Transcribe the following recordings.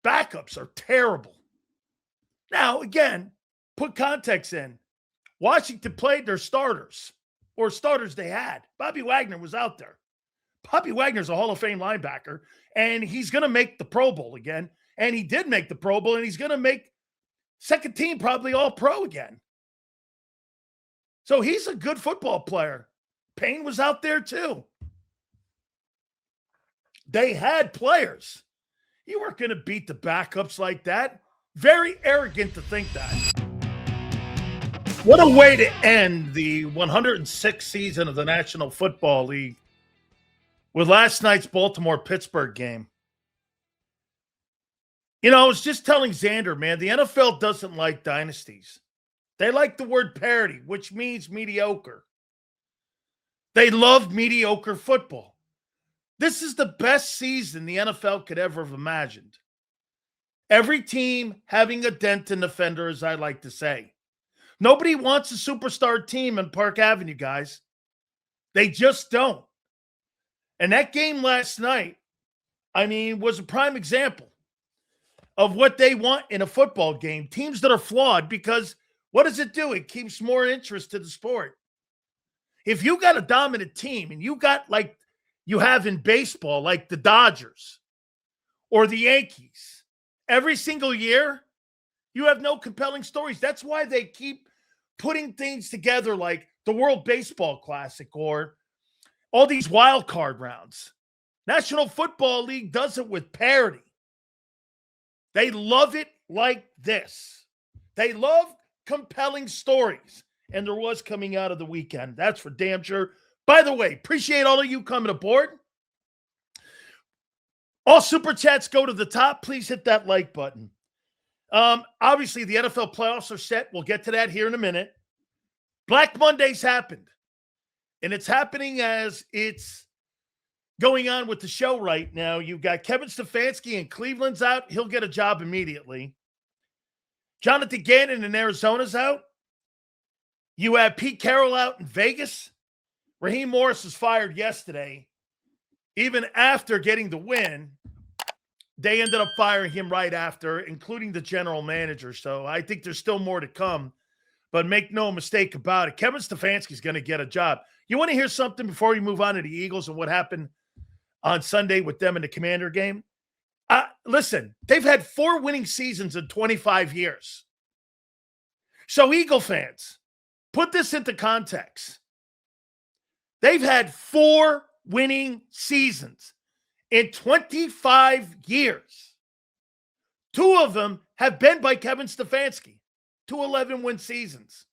backups are terrible. Now, again, put context in. Washington played their starters, or starters they had. Bobby Wagner was out there. Bobby Wagner's a Hall of Fame linebacker, and he's going to make the Pro Bowl again. And he did make the Pro Bowl, and he's going to make second team probably All-Pro again. So he's a good football player. Payne was out there too. They had players. You weren't going to beat the backups like that. Very arrogant to think that. What a way to end the 106th season of the National Football League with last night's Baltimore-Pittsburgh game. You know, I was just telling Xander, man, the NFL doesn't like dynasties. They like the word parity, which means mediocre. They love mediocre football. This is the best season the NFL could ever have imagined. Every team having a dent in the fender, as I like to say. Nobody wants a superstar team in Park Avenue, guys. They just don't. And that game last night, I mean, was a prime example of what they want in a football game. Teams that are flawed, because what does it do? It keeps more interest to the sport. If you got a dominant team and you got, like you have in baseball, like the Dodgers or the Yankees, every single year, you have no compelling stories. That's why they keep putting things together like the World Baseball Classic or all these wild card rounds. National Football League does it with parity. They love it like this. They love compelling stories. And there was coming out of the weekend. That's for damn sure. By the way, appreciate all of you coming aboard. All super chats go to the top. Please hit that like button. Obviously, the NFL playoffs are set. We'll get to that here in a minute. Black Monday's happened. And it's happening as it's going on with the show right now. You've got Kevin Stefanski in Cleveland's out. He'll get a job immediately. Jonathan Gannon in Arizona's out. You have Pete Carroll out in Vegas. Raheem Morris was fired yesterday. Even after getting the win, they ended up firing him right after, including the general manager. So I think there's still more to come. But make no mistake about it, Kevin Stefanski's going to get a job. You want to hear something before we move on to the Eagles and what happened on Sunday with them in the Commander game? Listen, they've had 4 winning seasons in 25 years. So Eagle fans, put this into context. They've had 4 winning seasons in 25 years. 2 of them have been by Kevin Stefanski, 2 11-win seasons.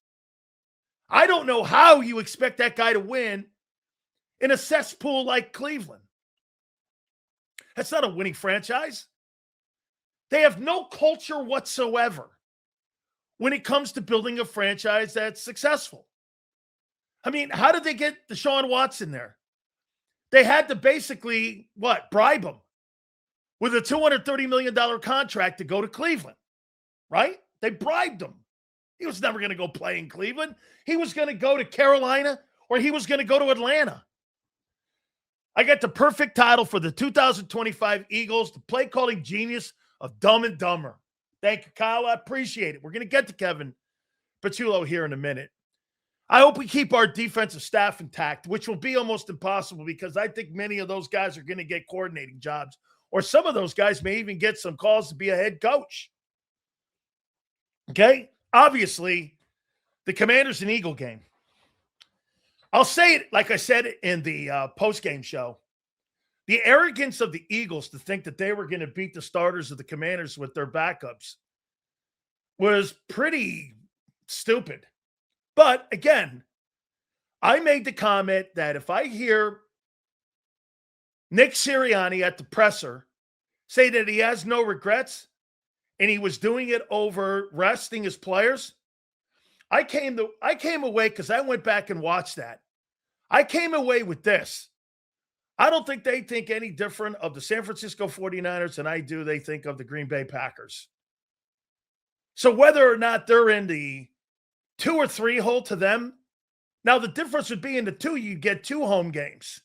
I don't know how you expect that guy to win in a cesspool like Cleveland. That's not a winning franchise. They have no culture whatsoever when it comes to building a franchise that's successful. I mean, how did they get Deshaun Watson there? They had to basically, bribe him with a $230 million contract to go to Cleveland, right? They bribed him. He was never going to go play in Cleveland. He was going to go to Carolina or he was going to go to Atlanta. I got the perfect title for the 2025 Eagles, the play calling genius of Dumb and Dumber. Thank you, Kyle. I appreciate it. We're going to get to Kevin Patullo here in a minute. I hope we keep our defensive staff intact, which will be almost impossible because I think many of those guys are going to get coordinating jobs, or some of those guys may even get some calls to be a head coach. Okay? Obviously, the Commanders and Eagle game. I'll say it like I said in the post-game show. The arrogance of the Eagles to think that they were going to beat the starters of the Commanders with their backups was pretty stupid. But again, I made the comment that if I hear Nick Sirianni at the presser say that he has no regrets and he was doing it over resting his players, I came away because I went back and watched that. I came away with this. I don't think they think any different of the San Francisco 49ers than I do they think of the Green Bay Packers. So whether or not they're in the 2 or 3 hole to them, now the difference would be in the 2, you get 2 home games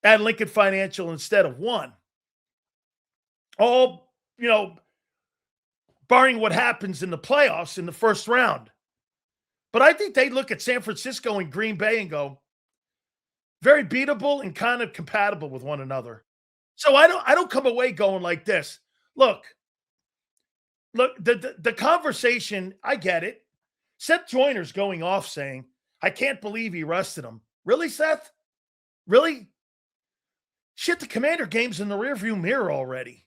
at Lincoln Financial instead of 1. All barring what happens in the playoffs in the first round. But I think they look at San Francisco and Green Bay and go, very beatable and kind of compatible with one another. So I don't come away going like this. Look, the conversation, I get it. Seth Joyner's going off saying, I can't believe he rested him. Really, Seth? Really? Shit, the Commander game's in the rearview mirror already.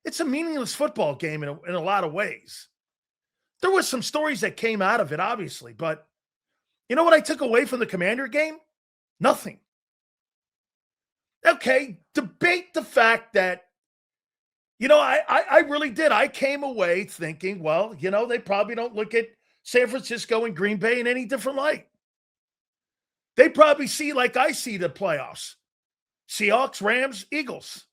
It's a meaningless football game in a lot of ways. There was some stories that came out of it, obviously, but you know what I took away from the Commander game? Nothing. Okay, debate the fact that, I really did. I came away thinking, well, they probably don't look at San Francisco and Green Bay in any different light. They probably see like I see the playoffs. Seahawks, Rams, Eagles.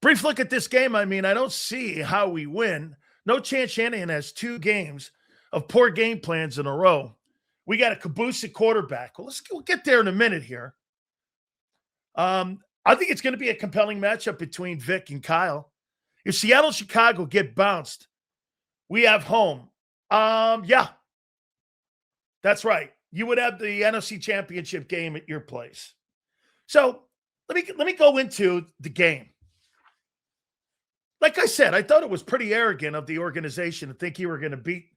Brief look at this game. I don't see how we win. No chance Shanahan has 2 games of poor game plans in a row. We got a caboose at quarterback. Well, we'll get there in a minute here. I think it's going to be a compelling matchup between Vic and Kyle. If Seattle and Chicago get bounced, we have home. Yeah, that's right. You would have the NFC Championship game at your place. So let me go into the game. Like I said, I thought it was pretty arrogant of the organization to think you were going to beat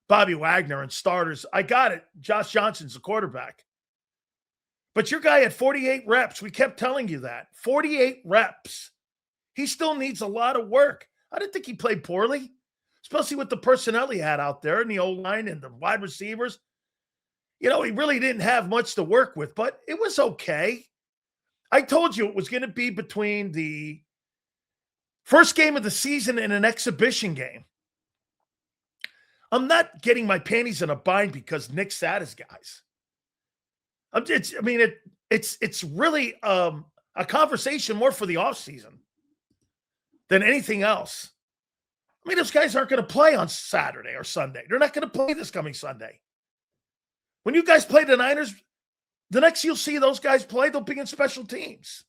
Bobby Wagner and starters. I got it. Josh Johnson's the quarterback. But your guy had 48 reps. We kept telling you that. 48 reps. He still needs a lot of work. I didn't think he played poorly, especially with the personnel he had out there and the O-line and the wide receivers. He really didn't have much to work with, but it was okay. I told you it was going to be between the first game of the season and an exhibition game. I'm not getting my panties in a bind because Nick sat his guys. It's really a conversation more for the offseason than anything else. Those guys aren't going to play on Saturday or Sunday. They're not going to play this coming Sunday. When you guys play the Niners, the next you'll see those guys play, they'll be in special teams.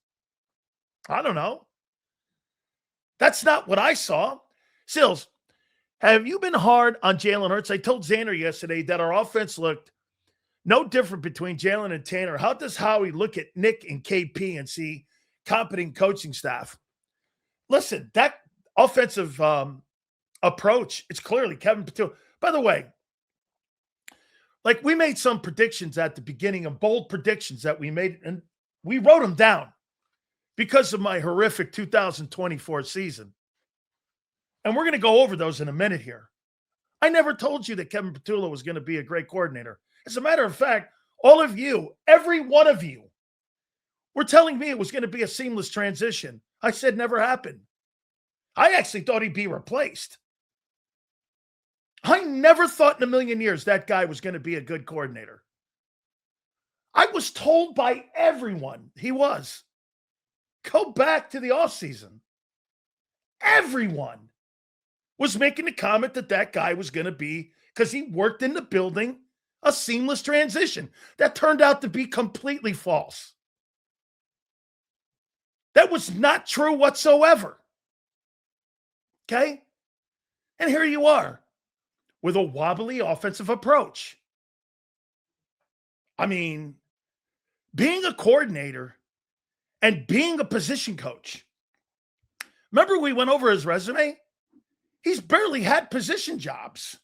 I don't know. That's not what I saw. Silz, have you been hard on Jalen Hurts? I told Xander yesterday that our offense looked no different between Jalen and Tanner. How does Howie look at Nick and KP and see competent coaching staff? Listen, that offensive approach, it's clearly Kevin Patil. By the way, we made some predictions at the beginning, of bold predictions that we made, and we wrote them down because of my horrific 2024 season. And we're going to go over those in a minute here. I never told you that Kevin Petula was going to be a great coordinator. As a matter of fact, all of you, every one of you, were telling me it was going to be a seamless transition. I said never happened. I actually thought he'd be replaced. I never thought in a million years that guy was going to be a good coordinator. I was told by everyone he was. Go back to the offseason. Everyone was making the comment that guy was going to be, because he worked in the building, a seamless transition. That turned out to be completely false. That was not true whatsoever. Okay? And here you are with a wobbly offensive approach. Being a coordinator and being a position coach. Remember we went over his resume? He's barely had position jobs.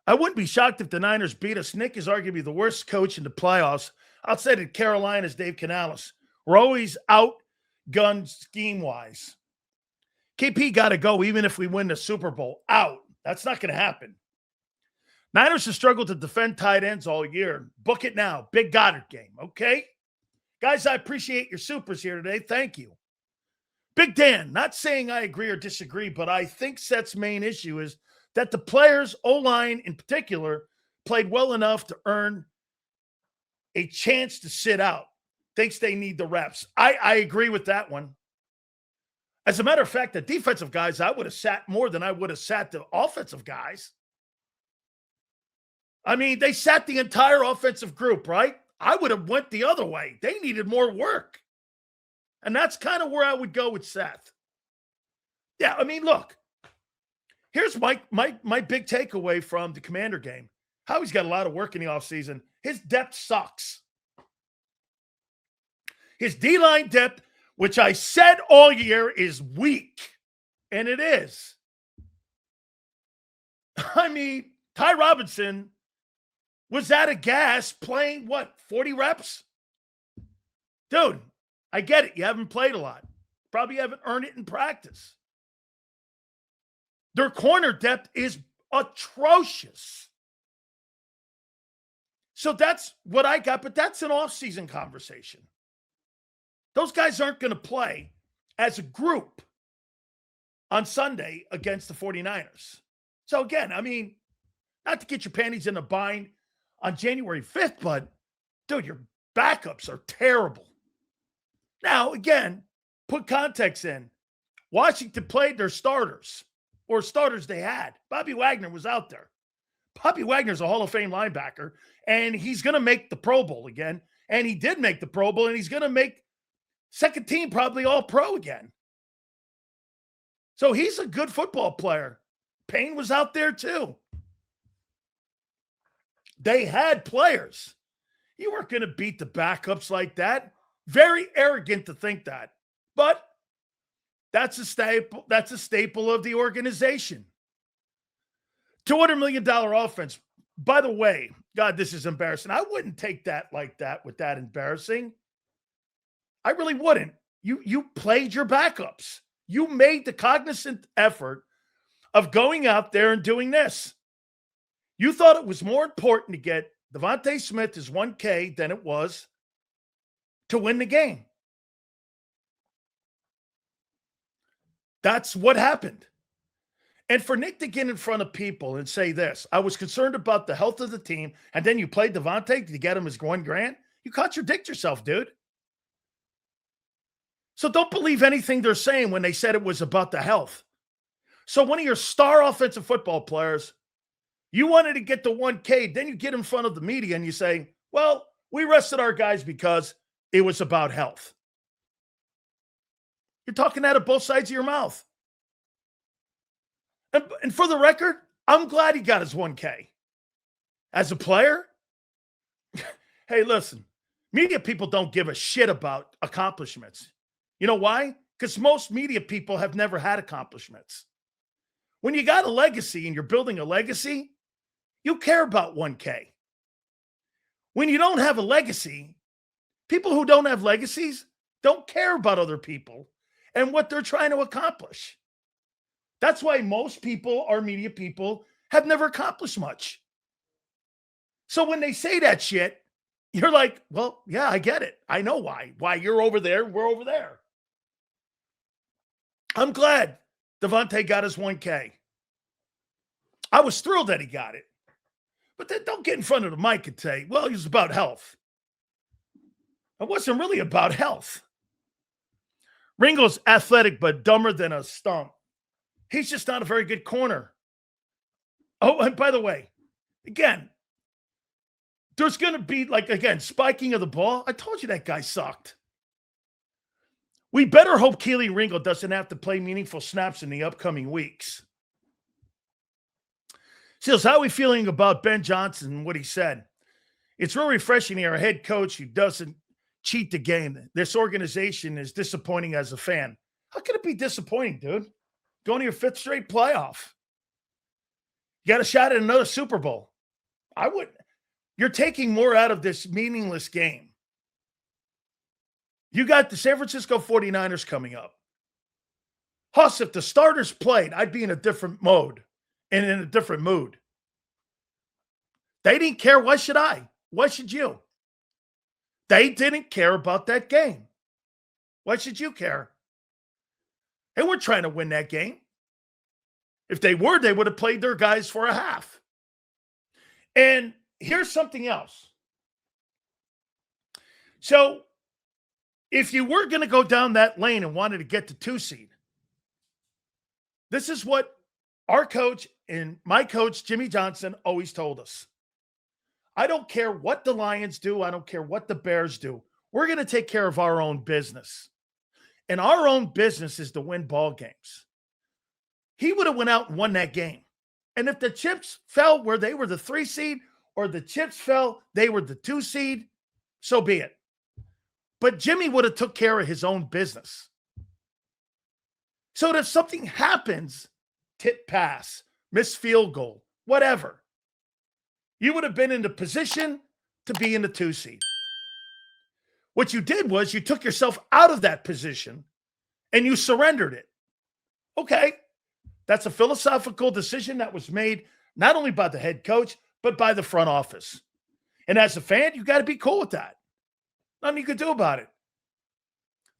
I wouldn't be shocked if the Niners beat us. Nick is arguably the worst coach in the playoffs outside of Carolina's Dave Canales. We're always outgunned scheme-wise. KP got to go even if we win the Super Bowl. Out. That's not going to happen. Niners have struggled to defend tight ends all year. Book it now. Big Goddard game, okay? Guys, I appreciate your supers here today. Thank you. Big Dan, not saying I agree or disagree, but I think Seth's main issue is that the players, O-line in particular, played well enough to earn a chance to sit out. Thinks they need the reps. I agree with that one. As a matter of fact, the defensive guys, I would have sat more than I would have sat the offensive guys. They sat the entire offensive group, right? I would have went the other way. They needed more work. And that's kind of where I would go with Seth. Yeah, I mean, look, here's my big takeaway from the Commander game. Howie's got a lot of work in the offseason. His depth sucks. His D-line depth, which I said all year, is weak. And it is. I mean, Ty Robinson was out of gas playing, 40 reps? Dude, I get it. You haven't played a lot. Probably haven't earned it in practice. Their corner depth is atrocious. So that's what I got, but that's an off-season conversation. Those guys aren't going to play as a group on Sunday against the 49ers. So again, I mean, not to get your panties in a bind on January 5th, but dude, your backups are terrible. Now, again, put context in. Washington played their starters, or starters they had. Bobby Wagner was out there. Bobby Wagner's a Hall of Fame linebacker, and he's going to make the Pro Bowl again. And he did make the Pro Bowl, and he's going to make second team probably All-Pro again. So he's a good football player. Payne was out there too. They had players. You weren't going to beat the backups like that. Very arrogant to think that. But that's a staple. That's a staple of the organization. $200 million offense. By the way, God, this is embarrassing. I wouldn't take that like that with that embarrassing. I really wouldn't. You played your backups. You made the cognizant effort of going out there and doing this. You thought it was more important to get Devontae Smith his 1K than it was to win the game. That's what happened. And for Nick to get in front of people and say this, I was concerned about the health of the team, and then you played Devontae to get him his $1,000, you contradict yourself, dude. So don't believe anything they're saying when they said it was about the health. So one of your star offensive football players, you wanted to get the 1K, then you get in front of the media and you say, well, we rested our guys because it was about health. You're talking out of both sides of your mouth. And for the record, I'm glad he got his 1K. As a player, hey, listen, media people don't give a shit about accomplishments. You know why? Because most media people have never had accomplishments. When you got a legacy and you're building a legacy, you care about 1K. When you don't have a legacy, people who don't have legacies don't care about other people and what they're trying to accomplish. That's why most people, our media people, have never accomplished much. So when they say that shit, you're like, well, yeah, I get it. I know why. Why you're over there, we're over there. I'm glad Devontae got his 1K. I was thrilled that he got it. But then don't get in front of the mic and say, well, it was about health. It wasn't really about health. Ringo's athletic but dumber than a stump. He's just not a very good corner. Oh, and by the way, again, there's going to be, spiking of the ball. I told you that guy sucked. We better hope Keely Ringo doesn't have to play meaningful snaps in the upcoming weeks. Silz, how are we feeling about Ben Johnson and what he said? It's real refreshing to hear a head coach who doesn't cheat the game. This organization is disappointing as a fan. How can it be disappointing, dude? Going to your fifth straight playoff. You got a shot at another Super Bowl. I wouldn't. You're taking more out of this meaningless game. You got the San Francisco 49ers coming up. Huss, if the starters played, I'd be in a different mode and in a different mood. They didn't care. Why should I? Why should you? They didn't care about that game. Why should you care? They weren't trying to win that game. If they were, they would have played their guys for a half. And here's something else. So, if you were going to go down that lane and wanted to get the 2 seed, this is what our coach and my coach, Jimmy Johnson, always told us. I don't care what the Lions do. I don't care what the Bears do. We're going to take care of our own business. and our own business is to win ball games. He would have went out and won that game. And if the chips fell where they were the 3 seed or the chips fell, they were the 2 seed, so be it. But Jimmy would have took care of his own business. So that if something happens, tip pass, missed field goal, whatever, you would have been in the position to be in the 2 seed. What you did was you took yourself out of that position and you surrendered it. Okay, that's a philosophical decision that was made not only by the head coach, but by the front office. And as a fan, you got to be cool with that. Nothing you can do about it.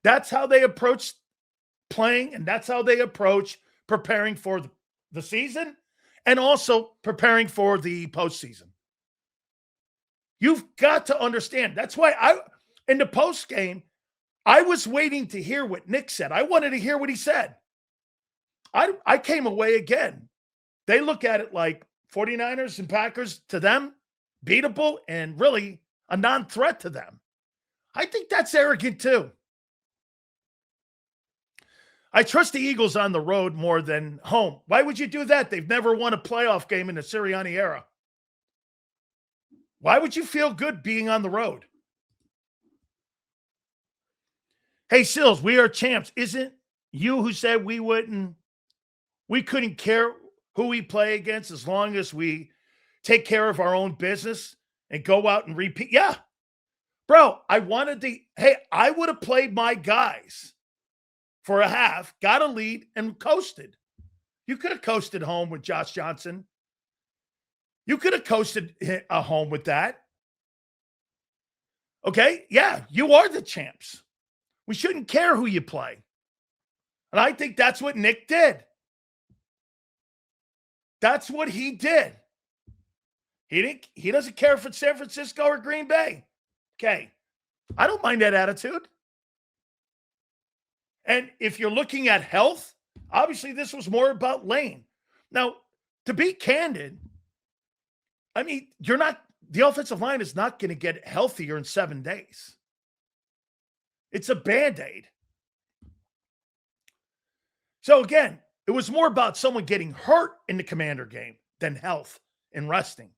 That's how they approach playing, and that's how they approach preparing for the season and also preparing for the postseason. You've got to understand. That's why in the post game, I was waiting to hear what Nick said. I wanted to hear what he said. I came away again. They look at it like 49ers and Packers, to them, beatable and really a non-threat to them. I think that's arrogant too. I trust the Eagles on the road more than home. Why would you do that? They've never won a playoff game in the Sirianni era. Why would you feel good being on the road? Hey, Silz, we are champs. Isn't you who said we couldn't care who we play against as long as we take care of our own business and go out and repeat? Yeah. Bro, I would have played my guys for a half, got a lead, and coasted. You could have coasted home with Josh Johnson. You could have coasted a home with that. Okay? Yeah, you are the champs. We shouldn't care who you play. And I think that's what Nick did. That's what he did. He doesn't care if it's San Francisco or Green Bay. Okay. I don't mind that attitude. And if you're looking at health, obviously this was more about Lane. Now, to be candid, I mean, the offensive line is not going to get healthier in 7 days. It's a Band-Aid. So again, it was more about someone getting hurt in the Commander game than health and resting.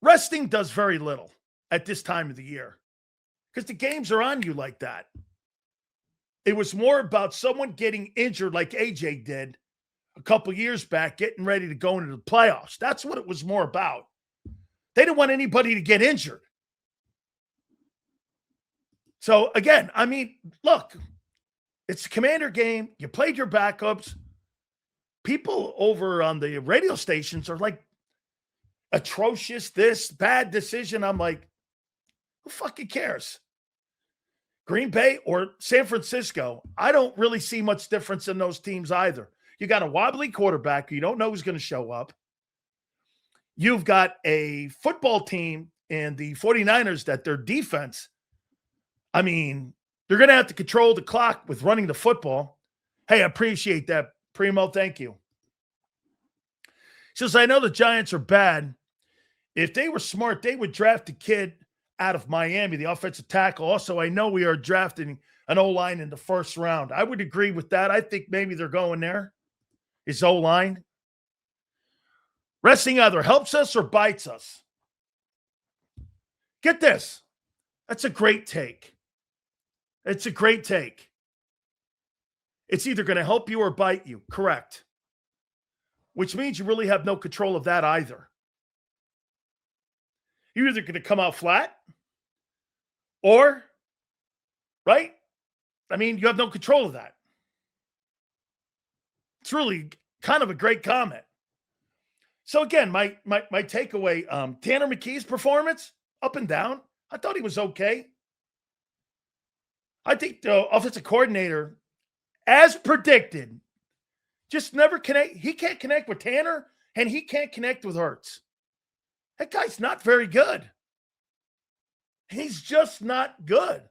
Resting does very little at this time of the year because the games are on you like that. It was more about someone getting injured like AJ did a couple years back, getting ready to go into the playoffs. That's what it was more about. They didn't want anybody to get injured. So again, I mean, look, it's a Commander game. You played your backups. People over on the radio stations are like, atrocious, this, bad decision. I'm like, who fucking cares? Green Bay or San Francisco, I don't really see much difference in those teams either. You got a wobbly quarterback. You don't know who's going to show up. You've got a football team and the 49ers that their defense, I mean, they're going to have to control the clock with running the football. Hey, I appreciate that, Primo. Thank you. He says, I know the Giants are bad. If they were smart, they would draft a kid out of Miami, the offensive tackle. Also, I know we are drafting an O-line in the first round. I would agree with that. I think maybe they're going there. Is O-line. Resting either helps us or bites us. Get this. That's a great take. It's a great take. It's either going to help you or bite you. Correct. Which means you really have no control of that either. You're either going to come out flat or, right? I mean, you have no control of that. It's really kind of a great comment. So again, my takeaway, Tanner McKee's performance, up and down. I thought he was okay. I think the offensive coordinator, as predicted, just never connect. He can't connect with Tanner, and he can't connect with Hurts. That guy's not very good. He's just not good.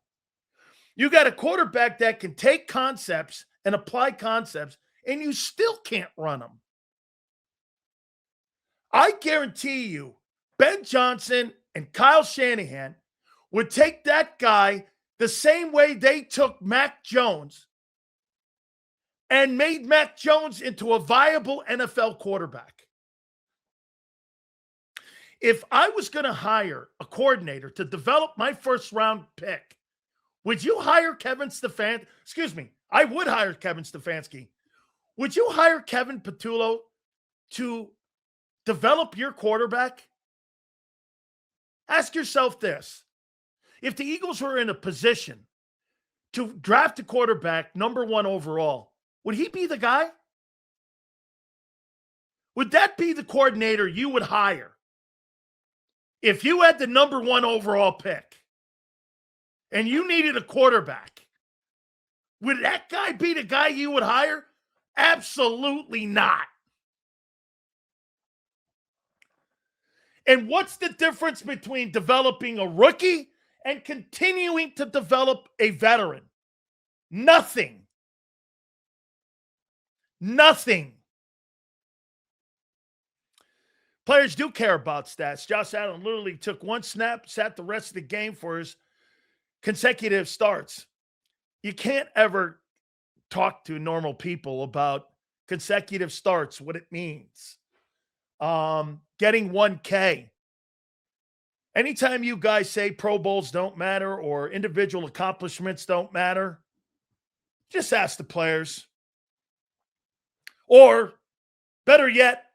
You got a quarterback that can take concepts and apply concepts, and you still can't run them. I guarantee you, Ben Johnson and Kyle Shanahan would take that guy the same way they took Mac Jones and made Mac Jones into a viable NFL quarterback. If I was going to hire a coordinator to develop my first-round pick, would you hire Kevin Stefanski? Excuse me, I would hire Kevin Stefanski. Would you hire Kevin Patullo to develop your quarterback? Ask yourself this. If the Eagles were in a position to draft a quarterback number 1 overall, would he be the guy? Would that be the coordinator you would hire if you had the number 1 overall pick and you needed a quarterback? Would that guy be the guy you would hire? Absolutely not. And what's the difference between developing a rookie and continuing to develop a veteran? Nothing. Nothing. Players do care about stats. Josh Allen literally took 1 snap, sat the rest of the game for his consecutive starts. You can't ever talk to normal people about consecutive starts, what it means. Getting 1K. Anytime you guys say Pro Bowls don't matter or individual accomplishments don't matter, just ask the players. Or, better yet,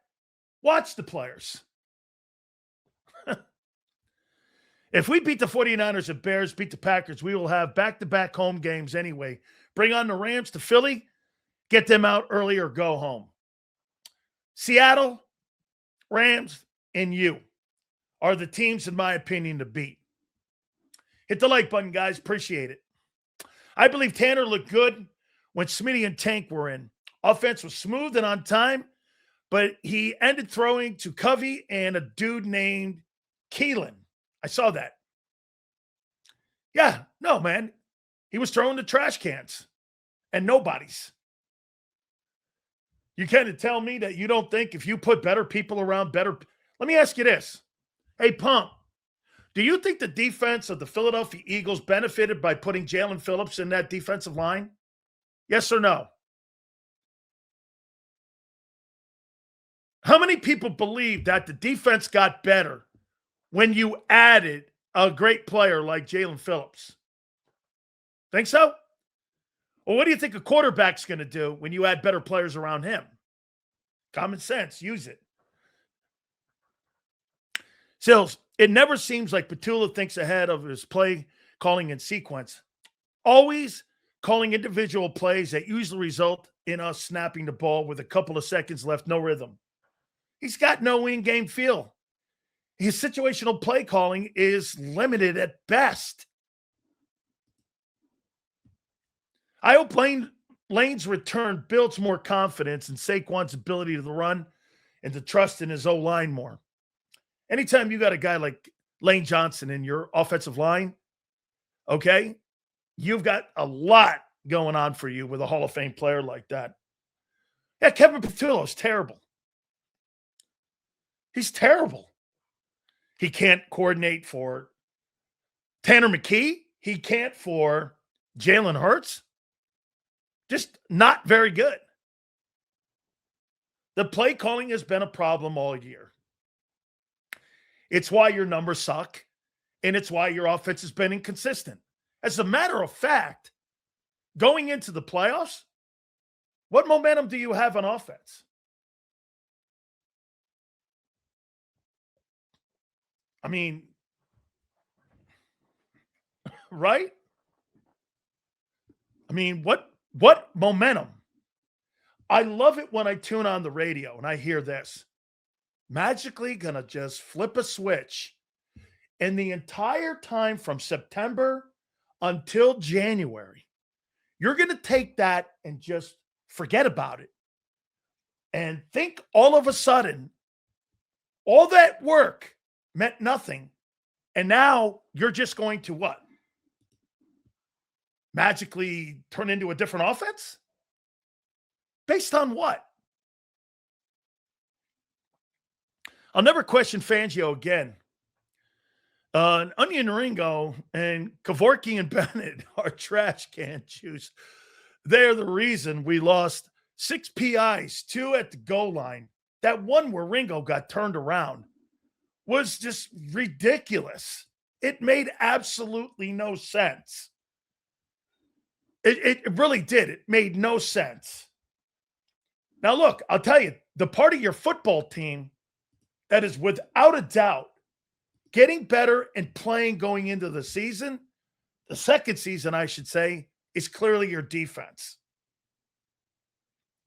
watch the players. If we beat the 49ers and Bears, beat the Packers, we will have back-to-back home games anyway. Bring on the Rams to Philly, get them out early or go home. Seattle, Rams, and you are the teams, in my opinion, to beat. Hit the like button, guys. Appreciate it. I believe Tanner looked good when Smitty and Tank were in. Offense was smooth and on time, but he ended throwing to Covey and a dude named Keelan. I saw that. Yeah, no, man. He was throwing the trash cans and nobodies. You can't tell me that you don't think if you put better people around better. Let me ask you this. Hey, Pump, do you think the defense of the Philadelphia Eagles benefited by putting Jalen Phillips in that defensive line? Yes or no? How many people believe that the defense got better when you added a great player like Jalen Phillips? Think so? Well, what do you think a quarterback's going to do when you add better players around him? Common sense. Use it. Silz, it never seems like Patullo thinks ahead of his play calling in sequence. Always calling individual plays that usually result in us snapping the ball with a couple of seconds left, no rhythm. He's got no in-game feel. His situational play calling is limited at best. I hope Lane's return builds more confidence in Saquon's ability to run and to trust in his O-line more. Anytime you got a guy like Lane Johnson in your offensive line, okay, you've got a lot going on for you with a Hall of Fame player like that. Yeah, Kevin Patullo is terrible. He's terrible. He can't coordinate for Tanner McKee. He can't for Jalen Hurts. Just not very good. The play calling has been a problem all year. It's why your numbers suck, and it's why your offense has been inconsistent. As a matter of fact, going into the playoffs, what momentum do you have on offense? I mean, right? I mean, what momentum? I love it when I tune on the radio and I hear this. Magically gonna just flip a switch. And the entire time from September until January, you're gonna take that and just forget about it. And think all of a sudden, all that work meant nothing. And now you're just going to what? Magically turn into a different offense? Based on what? I'll never question Fangio again. Onion Ringo and Kevorkian and Bennett are trash can juice. They're the reason we lost 6 PIs, 2 at the goal line. That one where Ringo got turned around was just ridiculous. It made absolutely no sense. It really did. It made no sense. Now, look, I'll tell you, the part of your football team that is without a doubt getting better and playing going into the season, the second season, I should say, is clearly your defense.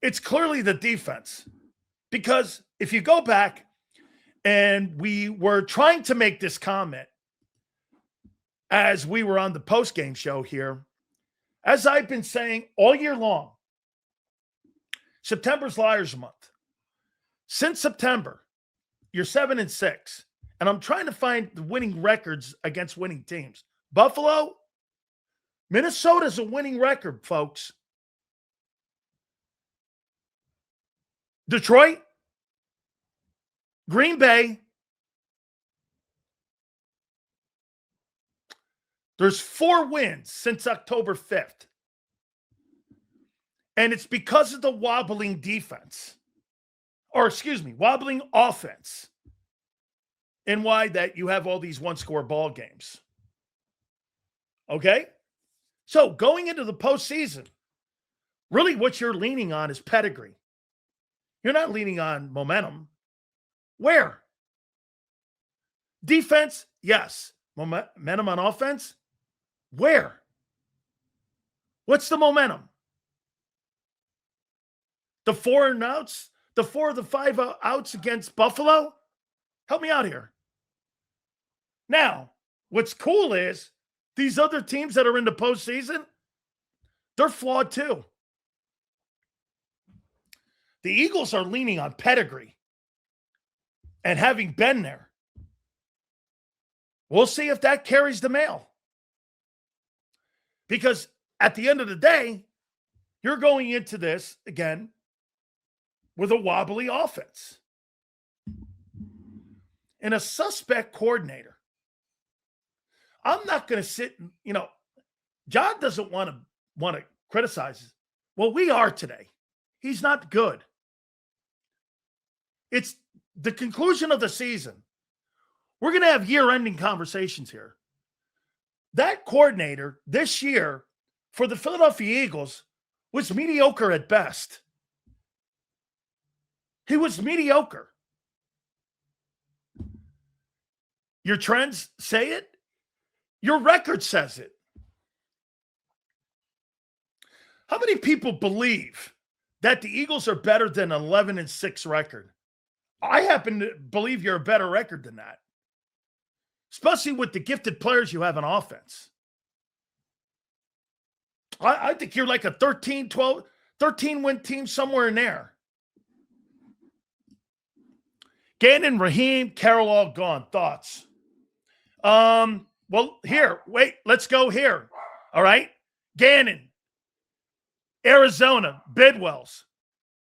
It's clearly the defense. Because if you go back, and we were trying to make this comment as we were on the post-game show here, as I've been saying all year long, September's Liars Month. Since September, you're 7-6, and I'm trying to find the winning records against winning teams. Buffalo, Minnesota's a winning record, folks. Detroit, Green Bay, there's 4 wins since October 5th. And it's because of the wobbling defense. Or, excuse me, wobbling offense. And why that you have all these one-score ball games. Okay? So, going into the postseason, really what you're leaning on is pedigree. You're not leaning on momentum. Where? Defense, yes. Momentum on offense? Where? What's the momentum? The 4 and outs? The 4 of the 5 outs against Buffalo? Help me out here. Now, what's cool is these other teams that are in the postseason, they're flawed too. The Eagles are leaning on pedigree and having been there. We'll see if that carries the mail. Because at the end of the day, you're going into this, again, with a wobbly offense and a suspect coordinator. I'm not going to sit, John doesn't want to criticize. Well, we are today. He's not good. It's the conclusion of the season. We're going to have year-ending conversations here. That coordinator this year for the Philadelphia Eagles was mediocre at best. He was mediocre. Your trends say it. Your record says it. How many people believe that the Eagles are better than an 11-6 record? I happen to believe you're a better record than that, especially with the gifted players you have on offense. I think you're like a 13-win team somewhere in there. Gannon, Raheem, Carroll all gone. Thoughts? Well, here, wait, let's go here. All right. Gannon, Arizona, Bidwells,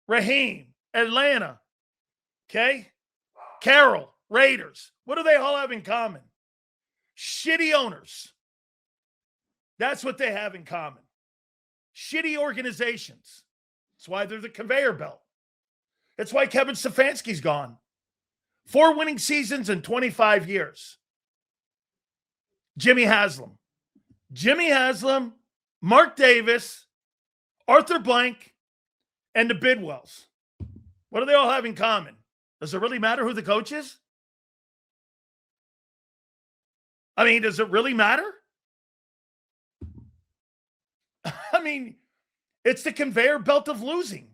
Raheem, Atlanta. Okay. Carroll, Raiders. What do they all have in common? Shitty owners. That's what they have in common. Shitty organizations. That's why they're the conveyor belt. That's why Kevin Stefanski's gone. 4 winning seasons in 25 years. Jimmy Haslam, Mark Davis, Arthur Blank, and the Bidwells. What do they all have in common? Does it really matter who the coach is? I mean, does it really matter? I mean, it's the conveyor belt of losing.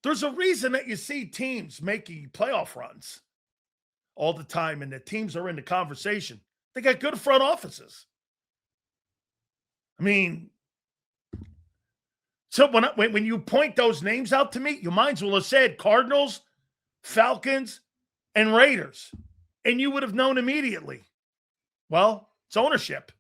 There's a reason that you see teams making playoff runs all the time, and the teams are in the conversation. They got good front offices. I mean, so when you point those names out to me, you might as well have said Cardinals, Falcons, and Raiders, and you would have known immediately. Well, it's ownership.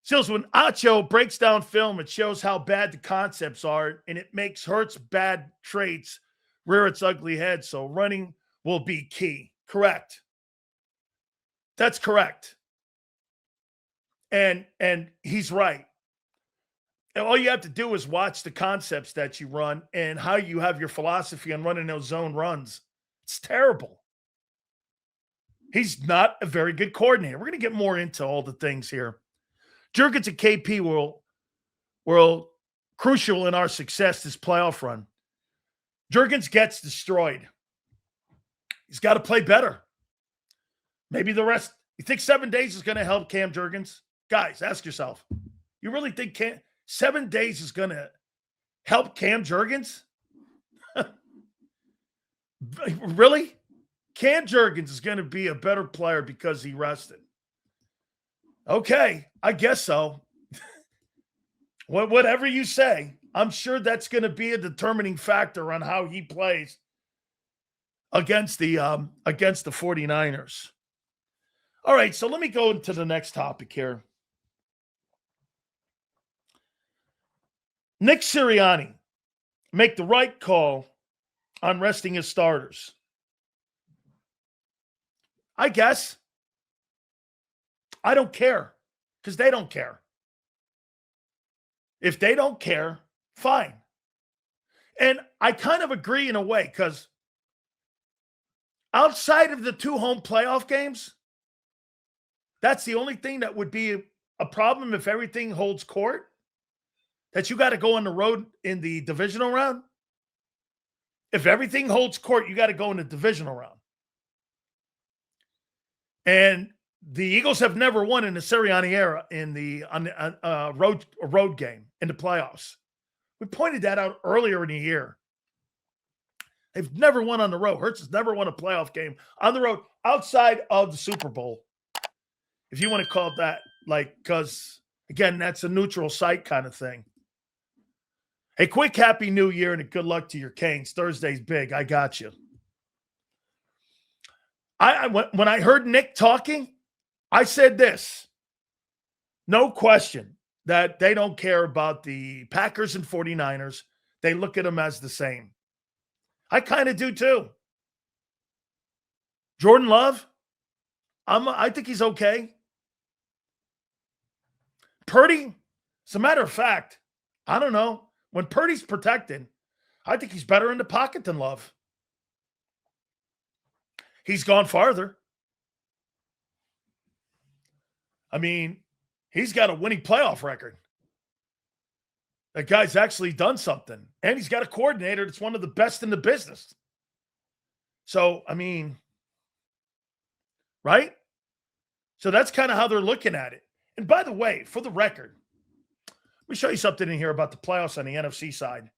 Silz, when Acho breaks down film, it shows how bad the concepts are, and it makes Hurts' bad traits rear its ugly head, so running will be key. Correct. That's correct. And he's right. And all you have to do is watch the concepts that you run and how you have your philosophy on running those zone runs. It's terrible. He's not a very good coordinator. We're going to get more into all the things here. Jurgens and KP will crucial in our success this playoff run. Jurgens gets destroyed. He's got to play better. Maybe the rest. You think 7 days is going to help Cam Jurgens? Guys, ask yourself. You really think 7 days is going to help Cam Jurgens? Really? Cam Jurgens is going to be a better player because he rested. Okay, I guess so. Whatever you say, I'm sure that's going to be a determining factor on how he plays against the 49ers. All right, so let me go into the next topic here. Nick Sirianni make the right call on resting his starters. I guess. I don't care because they don't care. If they don't care, fine. And I kind of agree in a way because outside of the 2 home playoff games, that's the only thing that would be a problem if everything holds court, that you got to go on the road in the divisional round. If everything holds court, you got to go in the divisional round. And the Eagles have never won in the Sirianni era in the road game in the playoffs. We pointed that out earlier in the year. They've never won on the road. Hurts has never won a playoff game on the road outside of the Super Bowl. If you want to call it that, because, again, that's a neutral site kind of thing. A quick Happy New Year and a good luck to your Canes. Thursday's big. I got you. When I heard Nick talking, I said this. No question that they don't care about the Packers and 49ers. They look at them as the same. I kind of do too. Jordan Love, I think he's okay. Purdy, as a matter of fact, I don't know. When Purdy's protected, I think he's better in the pocket than Love. He's gone farther. I mean, he's got a winning playoff record. That guy's actually done something. And he's got a coordinator that's one of the best in the business. So, I mean, right? So that's kind of how they're looking at it. And by the way, for the record, let me show you something in here about the playoffs on the NFC side.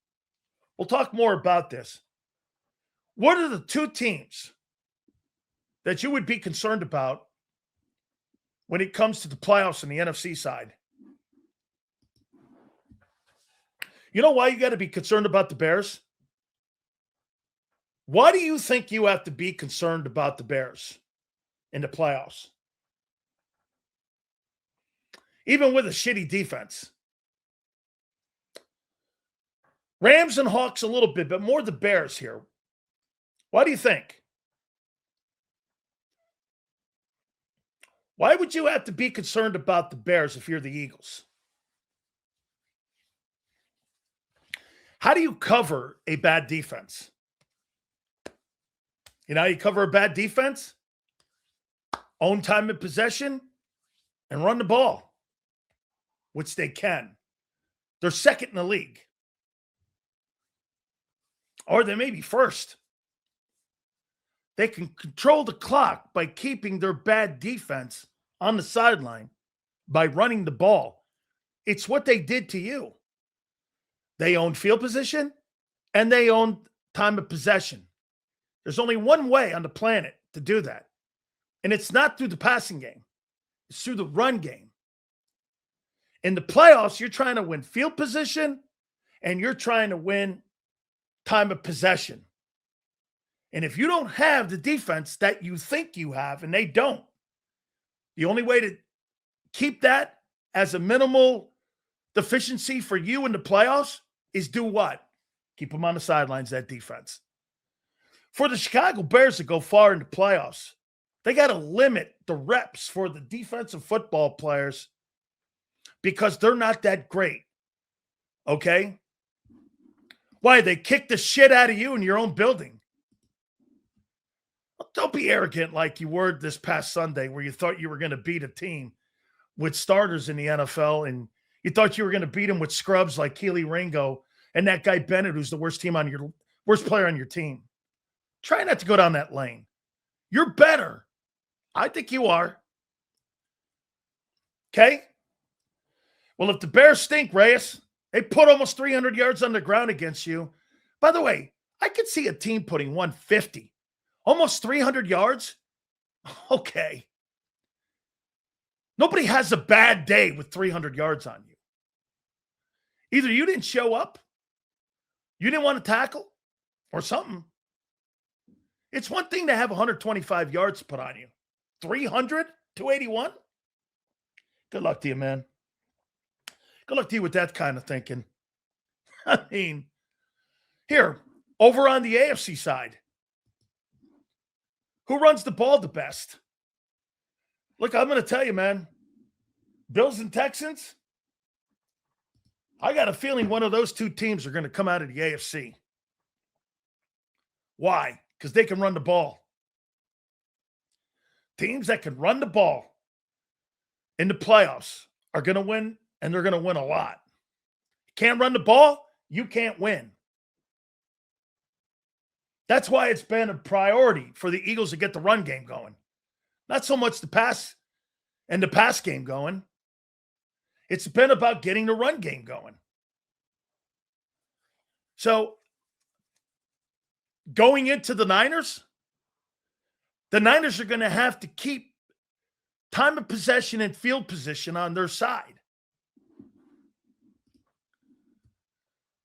We'll talk more about this. What are the 2 teams that you would be concerned about when it comes to the playoffs on the NFC side? You know why you got to be concerned about the Bears? Why do you think you have to be concerned about the Bears in the playoffs? Even with a shitty defense. Rams and Hawks a little bit, but more the Bears here. Why do you think? Why would you have to be concerned about the Bears if you're the Eagles? How do you cover a bad defense? You know how you cover a bad defense? Own time of possession and run the ball, which they can. They're second in the league. Or they may be first. They can control the clock by keeping their bad defense on the sideline by running the ball. It's what they did to you. They own field position and they own time of possession. There's only one way on the planet to do that. And it's not through the passing game. It's through the run game. In the playoffs, you're trying to win field position and you're trying to win time of possession. And if you don't have the defense that you think you have, and they don't, the only way to keep that as a minimal deficiency for you in the playoffs is do what? Keep them on the sidelines, that defense. For the Chicago Bears to go far in the playoffs, they got to limit the reps for the defensive football players because they're not that great. Okay? Why? They kicked the shit out of you in your own building. Well, don't be arrogant like you were this past Sunday where you thought you were going to beat a team with starters in the NFL and you thought you were going to beat them with scrubs like Keely Ringo and that guy Bennett, who's the worst player on your team. Try not to go down that lane. You're better. I think you are. Okay? Well, if the Bears stink, Reyes, they put almost 300 yards on the ground against you. By the way, I could see a team putting 150. Almost 300 yards? Okay. Nobody has a bad day with 300 yards on you. Either you didn't show up, you didn't want to tackle, or something. It's one thing to have 125 yards put on you. 300? 281? Good luck to you, man. Good luck to you with that kind of thinking. I mean, here, over on the AFC side, who runs the ball the best? Look, I'm going to tell you, man, Bills and Texans, I got a feeling one of those two teams are going to come out of the AFC. Why? Because they can run the ball. Teams that can run the ball in the playoffs are going to win, and they're going to win a lot. You can't run the ball, you can't win. That's why it's been a priority for the Eagles to get the run game going. Not so much the pass game going. It's been about getting the run game going. So, going into the Niners are going to have to keep time of possession and field position on their side.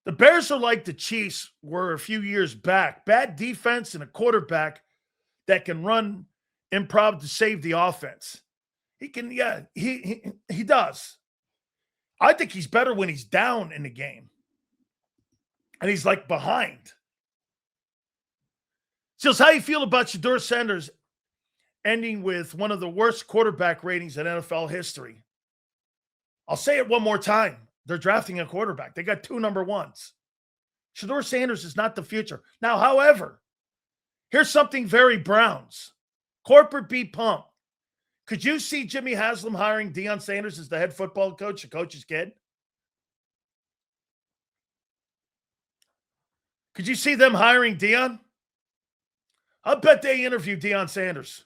The Bears are like the Chiefs were a few years back. Bad defense and a quarterback that can run improv to save the offense. He can, yeah, he does. I think he's better when he's down in the game. And he's like behind. Silz, how you feel about Shedeur Sanders ending with one of the worst quarterback ratings in NFL history? I'll say it one more time. They're drafting a quarterback. They got 2 number ones. Shedeur Sanders is not the future. Now, however, here's something very Browns. Corporate be pumped. Could you see Jimmy Haslam hiring Deion Sanders as the head football coach to coach his kid? Could you see them hiring Deion? I'll bet they interviewed Deion Sanders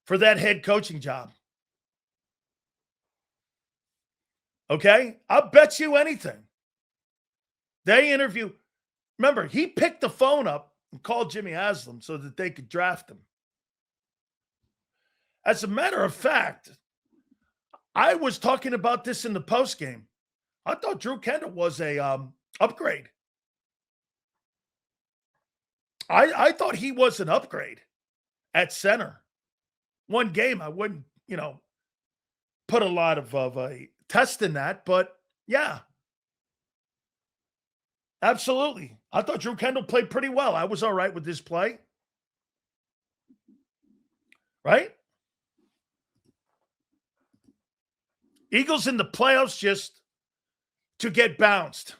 for that head coaching job. Okay? I'll bet you anything. They interview. Remember, he picked the phone up and called Jimmy Haslam so that they could draft him. As a matter of fact, I was talking about this in the postgame. I thought Drew Kendall was a upgrade. I thought he was an upgrade at center. One game, I wouldn't, put a lot of a test in that, but yeah. Absolutely. I thought Drew Kendall played pretty well. I was all right with this play. Right? Eagles in the playoffs just to get bounced.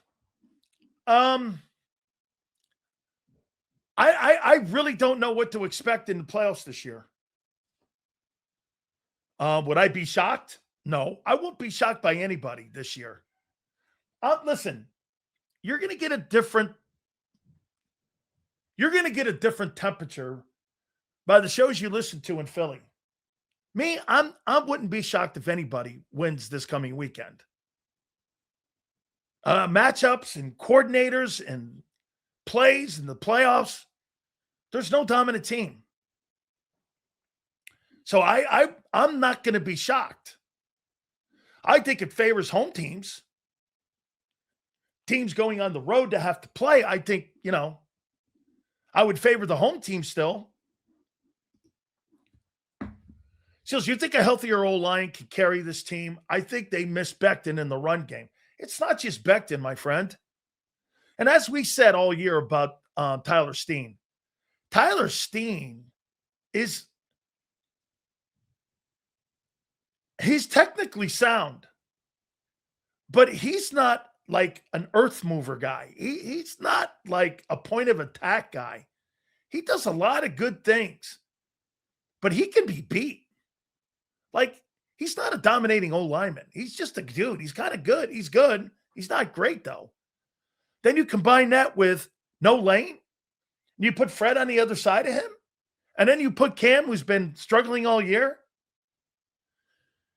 I really don't know what to expect in the playoffs this year. Would I be shocked? No, I won't be shocked by anybody this year. Listen, you're going to get a different temperature by the shows you listen to in Philly. Me, I wouldn't be shocked if anybody wins this coming weekend. Matchups and coordinators and plays in the playoffs, there's no dominant team. So I'm not going to be shocked. I think it favors home teams. Teams going on the road to have to play, I think, I would favor the home team still. So you think a healthier O-line can carry this team? I think they miss Becton in the run game. It's not just Becton, my friend. And as we said all year about Tyler Steen is He's technically sound, but he's not like an earth mover guy. He's not like a point of attack guy. He does a lot of good things, but he can be beat. Like, he's not a dominating old lineman. He's just a dude. He's kind of good. He's good. He's not great, though. Then you combine that with no lane. You put Fred on the other side of him. And then you put Cam, who's been struggling all year.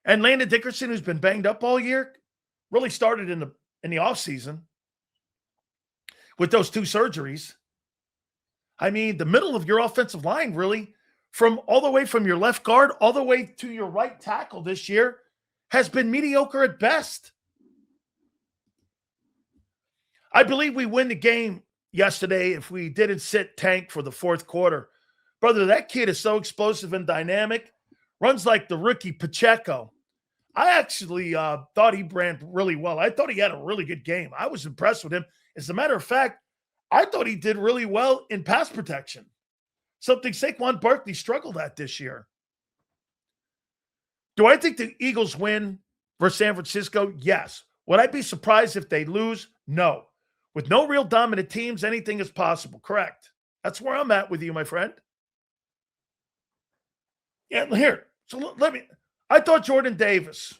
And Landon Dickerson, who's been banged up all year. Really started in the offseason with those 2 surgeries. I mean, the middle of your offensive line, really, from all the way from your left guard all the way to your right tackle this year, has been mediocre at best. I believe we win the game yesterday if we didn't sit Tank for the fourth quarter. Brother, that kid is so explosive and dynamic, runs like the rookie Pacheco. I actually thought he ran really well. I thought he had a really good game. I was impressed with him. As a matter of fact, I thought he did really well in pass protection, something Saquon Barkley struggled at this year. Do I think the Eagles win versus San Francisco? Yes. Would I be surprised if they lose? No. With no real dominant teams, anything is possible. Correct. That's where I'm at with you, my friend. Yeah, here. So I thought Jordan Davis,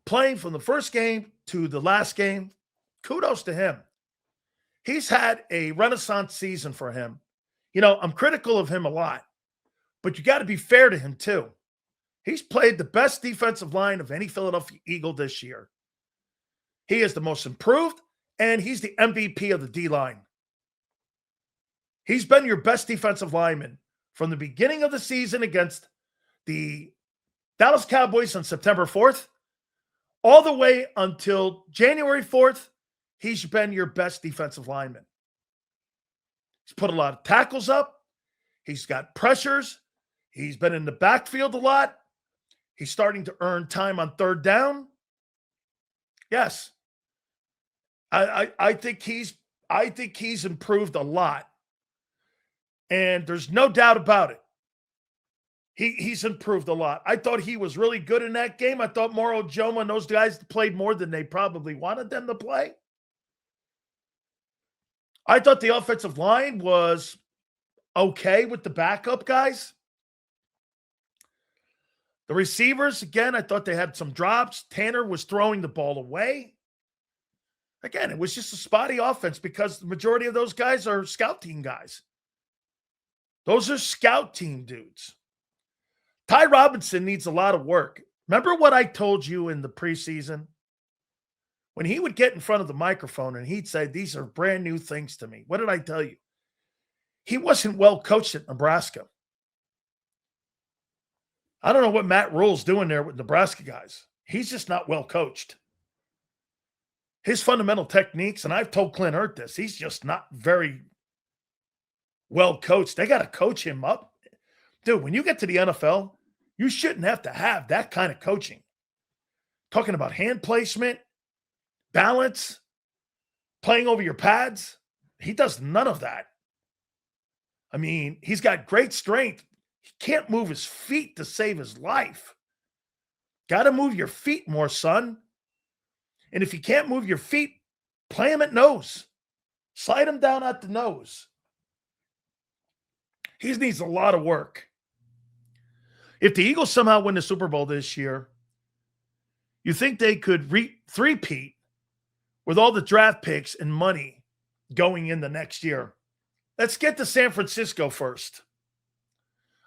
playing from the first game to the last game, kudos to him. He's had a renaissance season for him. You know, I'm critical of him a lot, but you got to be fair to him too. He's played the best defensive line of any Philadelphia Eagle this year. He is the most improved, and he's the MVP of the D-line. He's been your best defensive lineman from the beginning of the season against the Dallas Cowboys on September 4th, all the way until January 4th, he's been your best defensive lineman. He's put a lot of tackles up. He's got pressures. He's been in the backfield a lot. He's starting to earn time on third down. Yes. I think he's improved a lot. And there's no doubt about it. He's improved a lot. I thought he was really good in that game. I thought Moro Joma and those guys played more than they probably wanted them to play. I thought the offensive line was okay with the backup guys. The receivers, again, I thought they had some drops. Tanner was throwing the ball away. Again, it was just a spotty offense because the majority of those guys are scout team guys. Those are scout team dudes. Ty Robinson needs a lot of work. Remember what I told you in the preseason? When he would get in front of the microphone and he'd say, these are brand new things to me. What did I tell you? He wasn't well coached at Nebraska. I don't know what Matt Rule's doing there with Nebraska guys. He's just not well coached. His fundamental techniques, and I've told Clint Hurt this, he's just not very well coached. They got to coach him up. Dude, when you get to the NFL, you shouldn't have to have that kind of coaching. Talking about hand placement, balance, playing over your pads. He does none of that. I mean, he's got great strength. He can't move his feet to save his life. Got to move your feet more, son. And if you can't move your feet, play him at nose. Slide him down at the nose. He needs a lot of work. If the Eagles somehow win the Super Bowl this year, you think they could three-peat with all the draft picks and money going in the next year? Let's get to San Francisco first.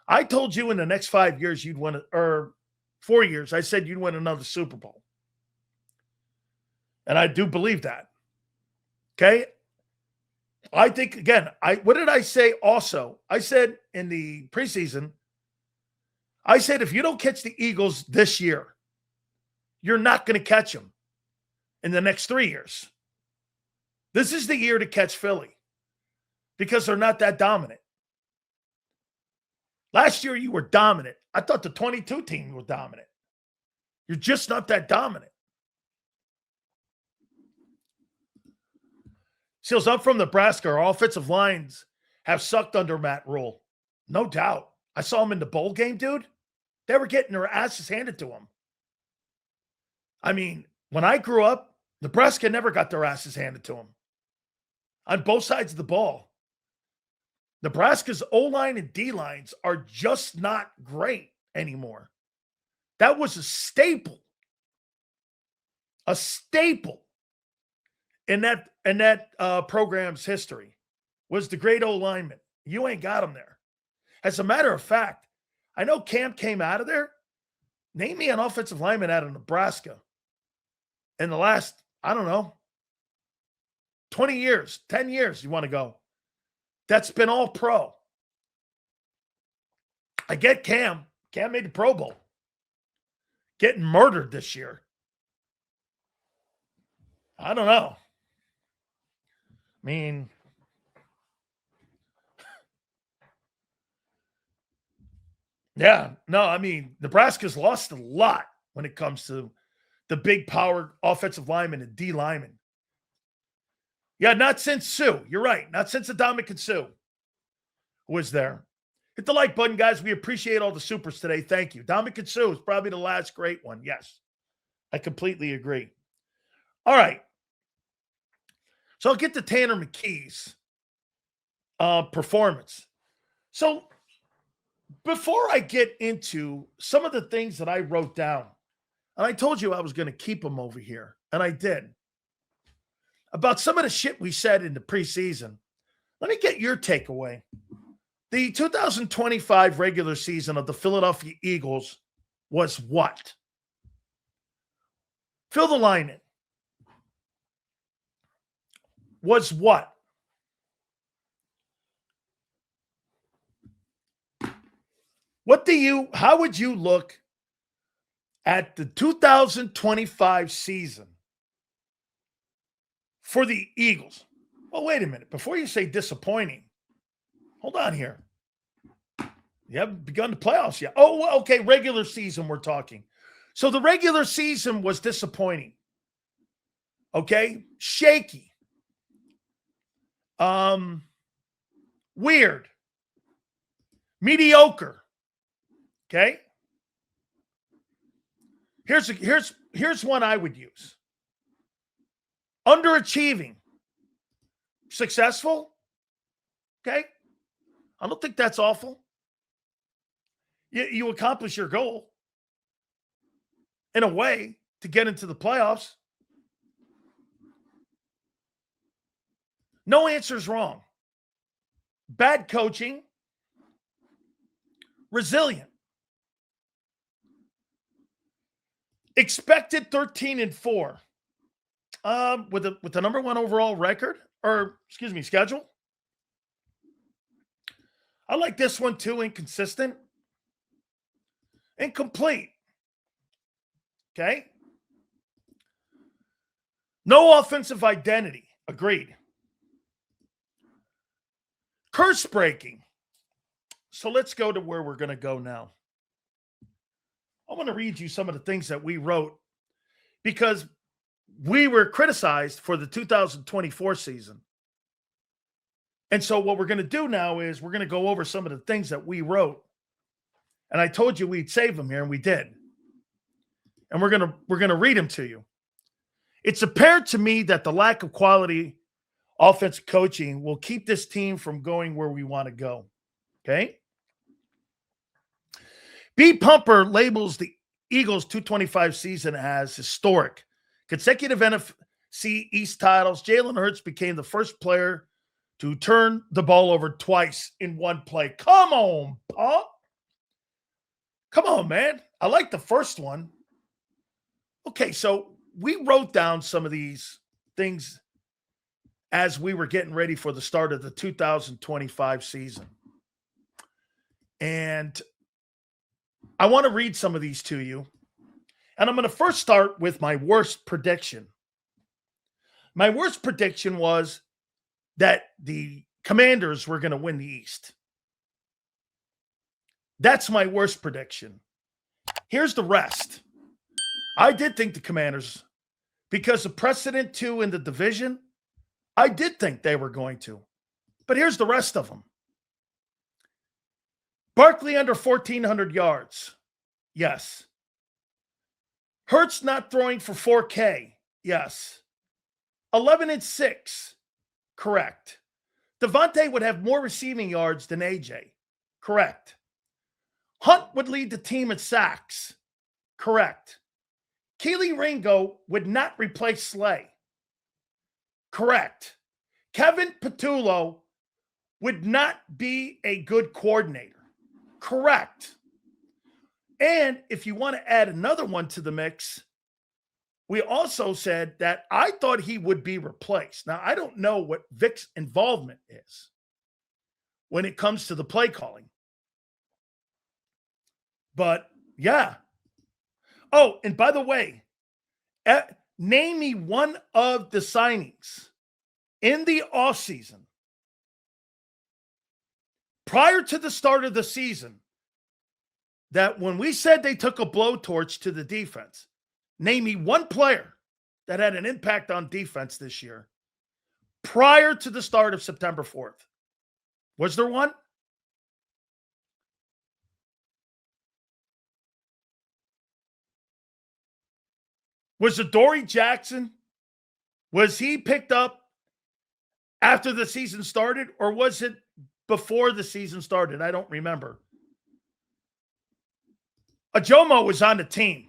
I told you in the next 5 years you'd win, or 4 years, I said you'd win another Super Bowl. And I do believe that. Okay? I think, again, what did I say also? I said in the preseason, I said if you don't catch the Eagles this year, you're not going to catch them in the next 3 years. This is the year to catch Philly because they're not that dominant. Last year, you were dominant. I thought the 22 team was dominant. You're just not that dominant. Silz, I'm from Nebraska. Our offensive lines have sucked under Matt Rule. No doubt. I saw him in the bowl game, dude. They were getting their asses handed to them. I mean, when I grew up, Nebraska never got their asses handed to them on both sides of the ball. Nebraska's O-line and D-lines are just not great anymore. That was a staple in that program's history, was the great O-lineman. You ain't got them there. As a matter of fact, I know Cam came out of there. Name me an offensive lineman out of Nebraska in the last, 20 years, 10 years, you want to go. That's been all pro. I get Cam. Cam made the Pro Bowl. Getting murdered this year. I don't know. I mean, Nebraska's lost a lot when it comes to the big power offensive lineman and D lineman. Yeah, not since Sue. You're right. Not since Adamic Sue was there. Hit the like button, guys. We appreciate all the supers today. Thank you. Adamic Sue is probably the last great one. Yes, I completely agree. All right. So I'll get to Tanner McKee's performance. So before I get into some of the things that I wrote down, and I told you I was going to keep them over here, and I did, about some of the shit we said in the preseason, let me get your takeaway. The 2025 regular season of the Philadelphia Eagles was what? Fill the line in. Was what? How would you look at the 2025 season for the Eagles? Well, wait a minute. Before you say disappointing, hold on here. You haven't begun the playoffs yet. Oh, okay. Regular season we're talking. So the regular season was disappointing. Okay. Shaky. Weird. Mediocre. Okay. Here's one I would use. Underachieving. Successful. Okay. I don't think that's awful. You accomplish your goal in a way to get into the playoffs. No answer is wrong. Bad coaching. Resilient. Expected 13-4. With the number one overall record, schedule. I like this one too. Inconsistent. Incomplete. Okay. No offensive identity. Agreed. Curse breaking. So let's go to where we're going to go now. I want to read you some of the things that we wrote because we were criticized for the 2024 season. And so what we're going to do now is we're going to go over some of the things that we wrote. And I told you we'd save them here, and we did. And we're going to read them to you. It's apparent to me that the lack of quality offensive coaching will keep this team from going where we want to go. Okay? B. Pumper labels the Eagles 225 season as historic. Consecutive NFC East titles. Jalen Hurts became the first player to turn the ball over twice in one play. Come on, Pump. Come on, man. I like the first one. Okay, so we wrote down some of these things as we were getting ready for the start of the 2025 season. And I want to read some of these to you. And I'm going to first start with my worst prediction. My worst prediction was that the Commanders were going to win the East. That's my worst prediction. Here's the rest. I did think the Commanders, because of precedent two in the division, I did think they were going to. But here's the rest of them. Barkley under 1,400 yards. Yes. Hurts not throwing for 4K. Yes. 11-6. Correct. Devontae would have more receiving yards than AJ. Correct. Hunt would lead the team in sacks. Correct. Keely Ringo would not replace Slay. Correct. Kevin Patullo would not be a good coordinator. Correct. And if you want to add another one to the mix, we also said that I thought he would be replaced. Now, I don't know what Vic's involvement is when it comes to the play calling. But, yeah. Oh, and by the way, name me one of the signings in the offseason prior to the start of the season that when we said they took a blowtorch to the defense, name me one player that had an impact on defense this year prior to the start of September 4th. Was there one? Was it Dory Jackson? Was he picked up after the season started, or was it before the season started? I don't remember. Ajomo was on the team.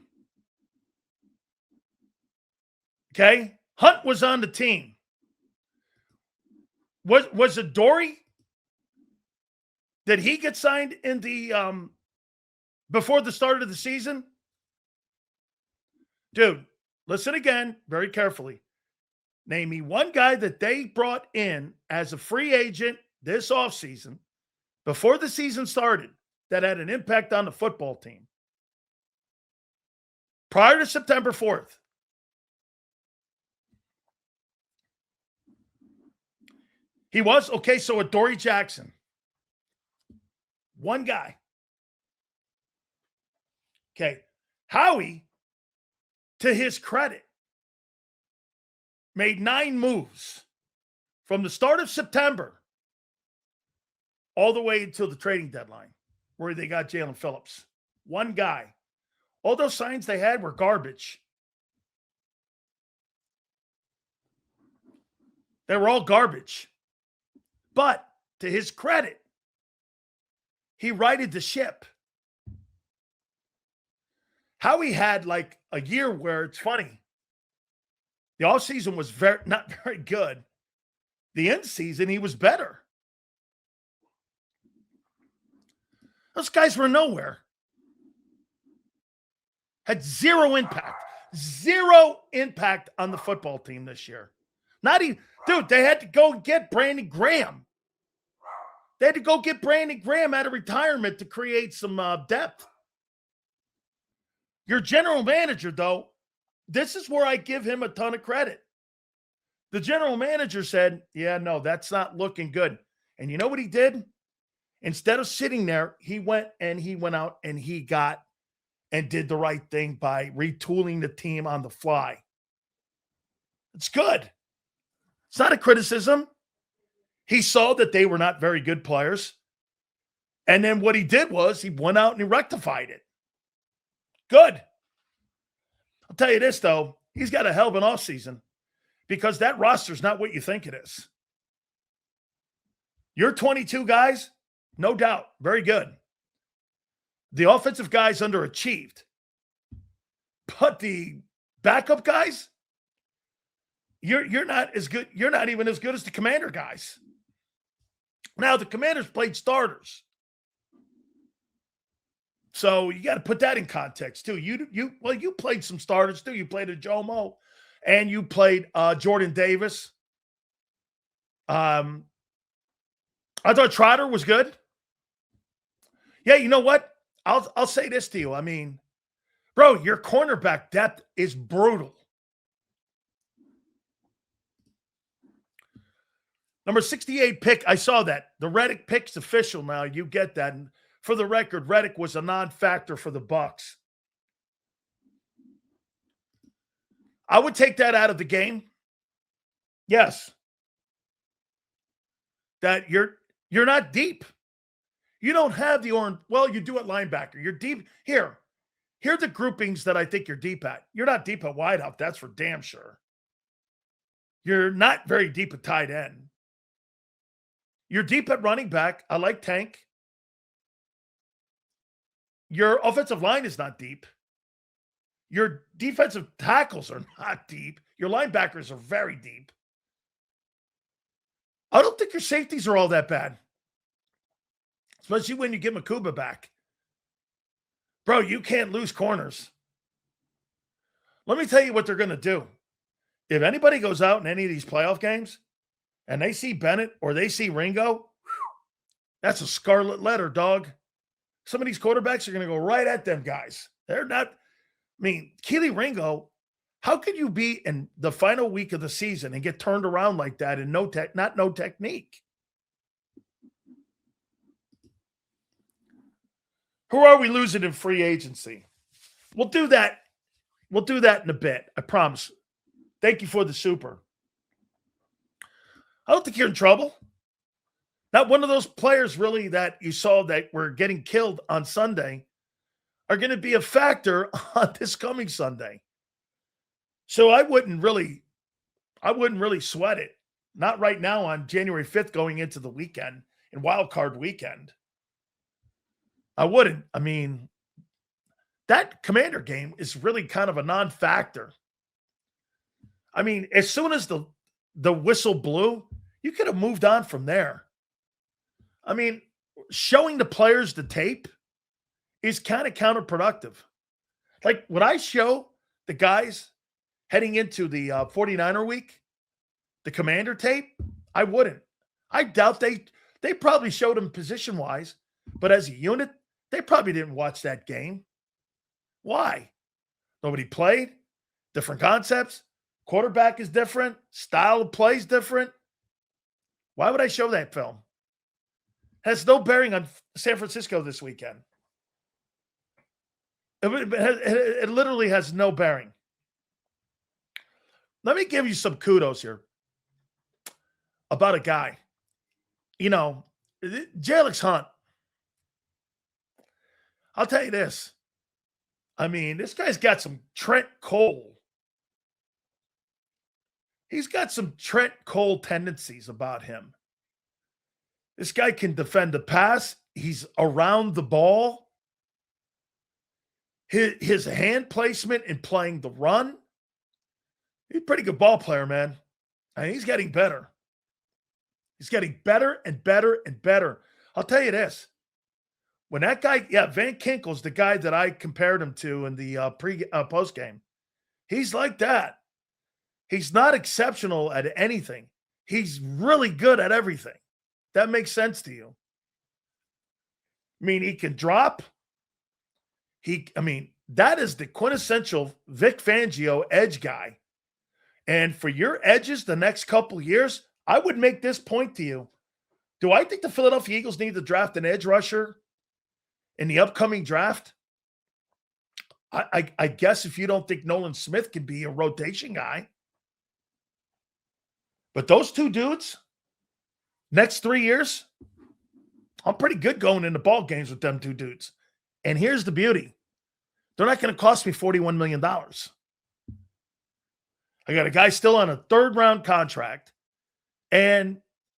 Okay? Hunt was on the team. Was it Dory? Did he get signed in the before the start of the season? Dude, listen again very carefully. Name me one guy that they brought in as a free agent this offseason before the season started that had an impact on the football team prior to September 4th. He was? Okay, so a Dory Jackson. One guy. Okay. Howie, to his credit, made 9 moves from the start of September all the way until the trading deadline where they got Jalen Phillips. One guy. All those signs they had were garbage. They were all garbage. But to his credit, he righted the ship. Howie had like a year where it's funny. The offseason was not very good. The end season, he was better. Those guys were nowhere. Had zero impact. Zero impact on the football team this year. Not even, dude, they had to go get Brandon Graham. They had to go get Brandon Graham out of retirement to create some depth. Your general manager, though, this is where I give him a ton of credit. The general manager said, yeah, no, that's not looking good. And you know what he did? Instead of sitting there, he went out and he got and did the right thing by retooling the team on the fly. It's good. It's not a criticism. He saw that they were not very good players. And then what he did was he went out and he rectified it. Good. I'll tell you this, though. He's got a hell of an offseason because that roster's not what you think it is. Your 22 guys, no doubt, very good. The offensive guys underachieved. But the backup guys, you're not as good. You're not even as good as the Commander guys. Now, the Commanders played starters. So you got to put that in context, too. You played some starters, too. You played a Jomo, and you played Jordan Davis. I thought Trotter was good. Yeah, you know what? I'll say this to you. I mean, bro, your cornerback depth is brutal. Number 68 pick, I saw that. The Reddick pick's official now. You get that. And for the record, Reddick was a non-factor for the Bucs. I would take that out of the game. Yes. That you're not deep. You don't have the orange. Well, you do at linebacker. You're deep. Here, Here are the groupings that I think you're deep at. You're not deep at wideout. That's for damn sure. You're not very deep at tight end. You're deep at running back. I like Tank. Your offensive line is not deep. Your defensive tackles are not deep. Your linebackers are very deep. I don't think your safeties are all that bad, especially when you get Makuba back. Bro, you can't lose corners. Let me tell you what they're going to do. If anybody goes out in any of these playoff games and they see Bennett or they see Ringo, that's a scarlet letter, dog. Some of these quarterbacks are going to go right at them guys. They're not, Keely Ringo, how could you be in the final week of the season and get turned around like that and no technique? Who are we losing in free agency? We'll do that. We'll do that in a bit. I promise. Thank you for the super. I don't think you're in trouble. Not one of those players really that you saw that were getting killed on Sunday are going to be a factor on this coming Sunday. So I wouldn't really sweat it. Not right now on January 5th going into the weekend and Wildcard weekend. I wouldn't. That Commander game is really kind of a non-factor. As soon as the whistle blew, you could have moved on from there. Showing the players the tape is kind of counterproductive. Like, would I show the guys heading into the 49er week the Commander tape? I wouldn't. I doubt they probably showed them position-wise, but as a unit, they probably didn't watch that game. Why? Nobody played. Different concepts. Quarterback is different. Style of play is different. Why would I show that film? Has no bearing on San Francisco this weekend. It literally has no bearing. Let me give you some kudos here about a guy. Jalix Hunt. I'll tell you this. This guy's got some Trent Cole. He's got some Trent Cole tendencies about him. This guy can defend the pass. He's around the ball. His hand placement in playing the run. He's a pretty good ball player, man. He's getting better. He's getting better and better and better. I'll tell you this. When that guy, Van Kinkel's the guy that I compared him to in the post game. He's like that. He's not exceptional at anything. He's really good at everything. That makes sense to you. He can drop. That is the quintessential Vic Fangio edge guy. And for your edges the next couple years, I would make this point to you. Do I think the Philadelphia Eagles need to draft an edge rusher in the upcoming draft? I guess if you don't think Nolan Smith can be a rotation guy. But those two dudes, next 3 years, I'm pretty good going into ball games with them two dudes. And here's the beauty. They're not going to cost me $41 million. I got a guy still on a third-round contract. And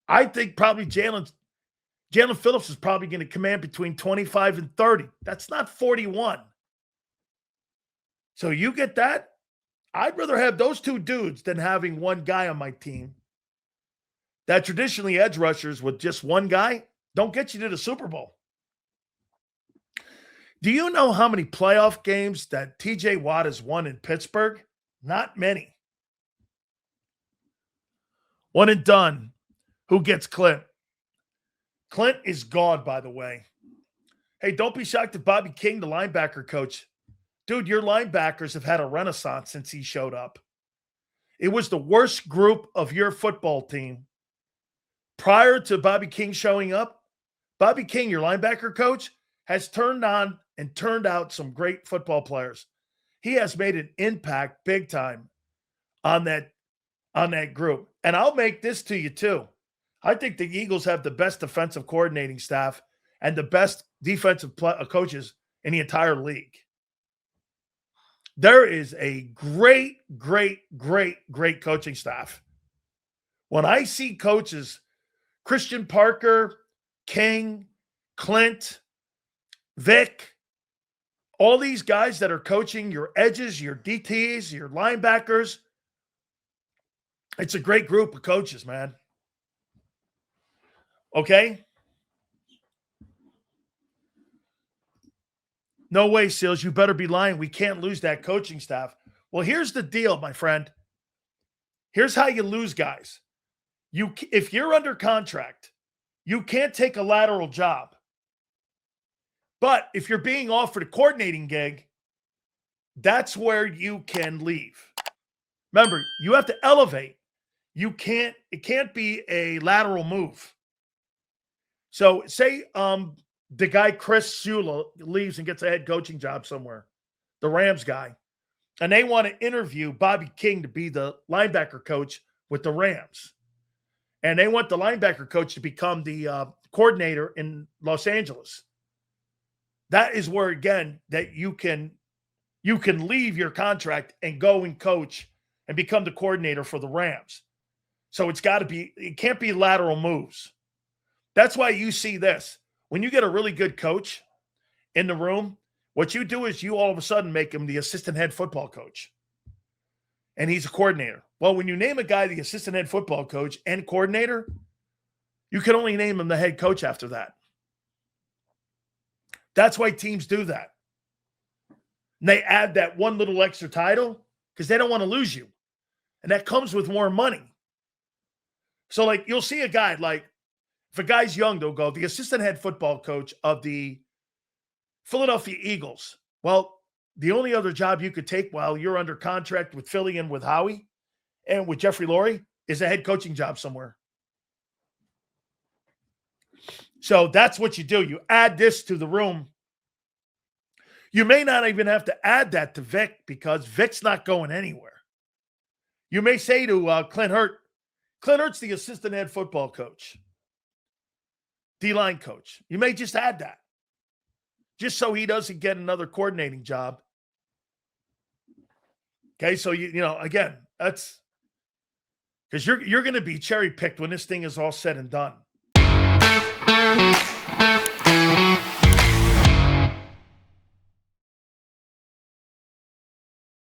I think probably Jalen Phillips is probably going to command between 25 and 30. That's not 41. So you get that? I'd rather have those two dudes than having one guy on my team. That traditionally edge rushers with just one guy don't get you to the Super Bowl. Do you know how many playoff games that TJ Watt has won in Pittsburgh? Not many. One and done. Who gets Clint? Clint is gone, by the way. Hey, don't be shocked if Bobby King, the linebacker coach. Dude, your linebackers have had a renaissance since he showed up. It was the worst group of your football team. Prior to Bobby King showing up, Bobby King, your linebacker coach, has turned on and turned out some great football players. He has made an impact big time on that group. And I'll make this to you too. I think the Eagles have the best defensive coordinating staff and the best defensive coaches in the entire league. There is a great coaching staff. When I see coaches, Christian Parker, King, Clint, Vic, all these guys that are coaching your edges, your DTs, your linebackers, it's a great group of coaches, man. Okay? No way, Silz. You better be lying. We can't lose that coaching staff. Well, here's the deal, my friend. Here's how you lose guys. If you're under contract, you can't take a lateral job. But if you're being offered a coordinating gig, that's where you can leave. Remember, you have to elevate. It can't be a lateral move. So say the guy Chris Shula leaves and gets a head coaching job somewhere, the Rams guy, and they want to interview Bobby King to be the linebacker coach with the Rams. And they want the linebacker coach to become the coordinator in Los Angeles. That is where, again, that you can leave your contract and go and coach and become the coordinator for the Rams. So it can't be lateral moves. That's why you see this. When you get a really good coach in the room, what you do is you all of a sudden make him the assistant head football coach. And he's a coordinator. Well, when you name a guy the assistant head football coach and coordinator, you can only name him the head coach after that. That's why teams do that. And they add that one little extra title because they don't want to lose you. And that comes with more money. So, like, you'll see a guy, like, if a guy's young, they'll go, the assistant head football coach of the Philadelphia Eagles. Well, the only other job you could take while you're under contract with Philly and with Howie and with Jeffrey Lurie is a head coaching job somewhere. So that's what you do. You add this to the room. You may not even have to add that to Vic because Vic's not going anywhere. You may say to Clint Hurt's the assistant head football coach, D-line coach. You may just add that just so he doesn't get another coordinating job. Okay, so, again, that's because you're going to be cherry-picked when this thing is all said and done.